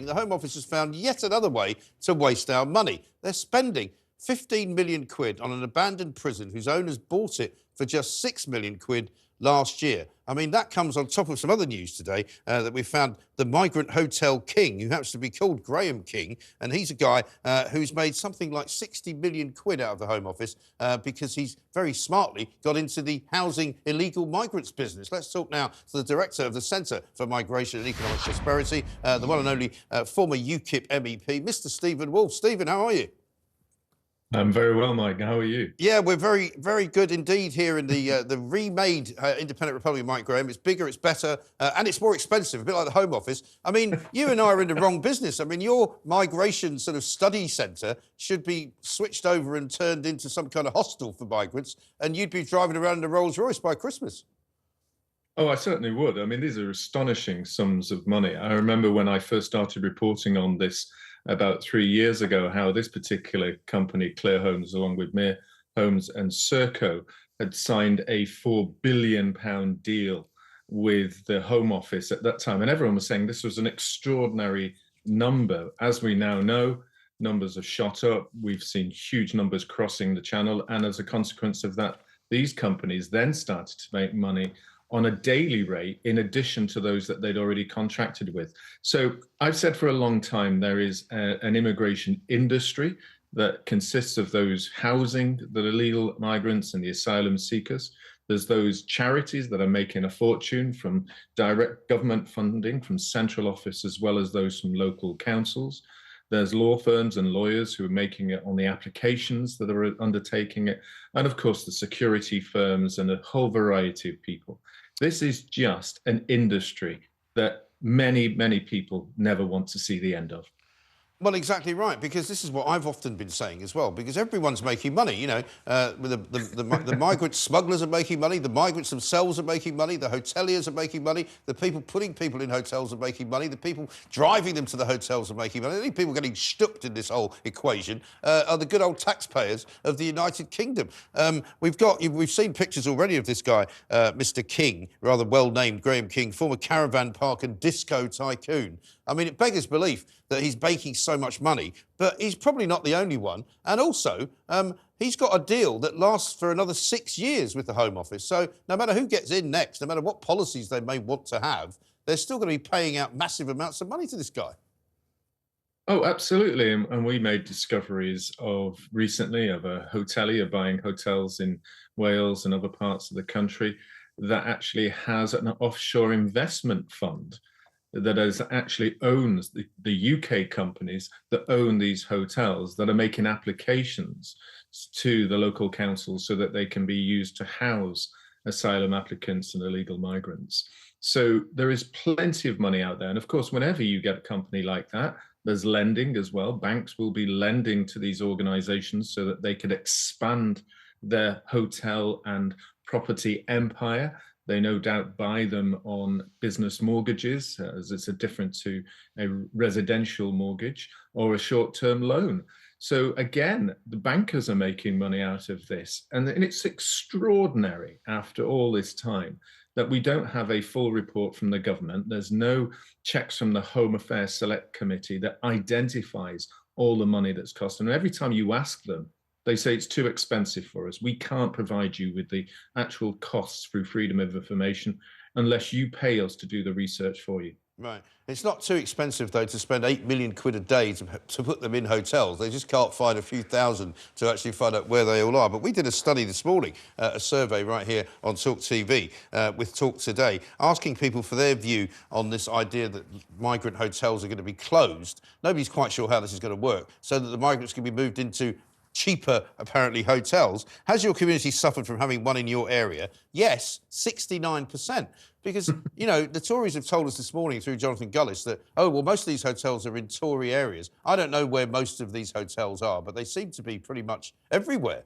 the Home Office has found yet another way to waste our money. They're spending 15 million quid on an abandoned prison whose owners bought it for just 6 million quid last year. I mean, that comes on top of some other news today that we found the migrant hotel king, who happens to be called Graham King, and he's a guy who's made something like 60 million quid out of the Home Office because he's very smartly got into the housing illegal migrants business. Let's talk now to the director of the Centre for Migration and Economic Prosperity, the one and only former UKIP MEP, Mr. Stephen Wolfe. Stephen, how are you? I'm very well, Mike. How are you? Yeah, we're very, very good indeed here in the remade Independent Republic of Mike Graham. It's bigger, it's better, and it's more expensive, a bit like the Home Office. I mean, you and I are in the wrong business. I mean, your migration sort of study centre should be switched over and turned into some kind of hostel for migrants, and you'd be driving around in a Rolls Royce by Christmas. Oh, I certainly would. I mean, these are astonishing sums of money. I remember when I first started reporting on this about 3 years ago, how this particular company, Clear Homes, along with Mere Homes and Serco, had signed a £4 billion deal with the Home Office at that time. And everyone was saying this was an extraordinary number. As we now know, numbers have shot up. We've seen huge numbers crossing the channel. And as a consequence of that, these companies then started to make money on a daily rate in addition to those that they'd already contracted with. So I've said for a long time there is an immigration industry that consists of those housing the illegal migrants and the asylum seekers. There's those charities that are making a fortune from direct government funding from central office, as well as those from local councils. There's law firms and lawyers who are making it on the applications that are undertaking it. And of course, the security firms and a whole variety of people. This is just an industry that many, many people never want to see the end of. Well, exactly right, because this is what I've often been saying as well, because everyone's making money, you know, the migrant smugglers are making money, the migrants themselves are making money, the hoteliers are making money, the people putting people in hotels are making money, the people driving them to the hotels are making money. The only people getting stooped in this whole equation are the good old taxpayers of the United Kingdom. We've seen pictures already of this guy, Mr. King, rather well-named Graham King, former caravan park and disco tycoon. I mean, it beggars belief that he's making so much money, but he's probably not the only one. And also, he's got a deal that lasts for another 6 years with the Home Office. So no matter who gets in next, no matter what policies they may want to have, they're still going to be paying out massive amounts of money to this guy. Oh, absolutely. And we made discoveries recently of a hotelier buying hotels in Wales and other parts of the country that actually has an offshore investment fund that actually owns the UK companies that own these hotels that are making applications to the local councils so that they can be used to house asylum applicants and illegal migrants. So there is plenty of money out there. And of course, whenever you get a company like that, there's lending as well. Banks will be lending to these organizations so that they could expand their hotel and property empire. They no doubt buy them on business mortgages, as it's different to a residential mortgage or a short-term loan. So again, the bankers are making money out of this. And it's extraordinary after all this time that we don't have a full report from the government. There's no checks from the Home Affairs Select Committee that identifies all the money that's cost. And every time you ask them, they say it's too expensive for us. We can't provide you with the actual costs through freedom of information unless you pay us to do the research for you. Right. It's not too expensive, though, to spend 8 million quid a day to put them in hotels. They just can't find a few thousand to actually find out where they all are. But we did a study this morning, a survey right here on talkTV with Talk Today, asking people for their view on this idea that migrant hotels are going to be closed. Nobody's quite sure how this is going to work, so that the migrants can be moved into cheaper, apparently, hotels. Has your community suffered from having one in your area? Yes, 69%. Because, you know, the Tories have told us this morning through Jonathan Gullis that, oh, well, most of these hotels are in Tory areas. I don't know where most of these hotels are, but they seem to be pretty much everywhere.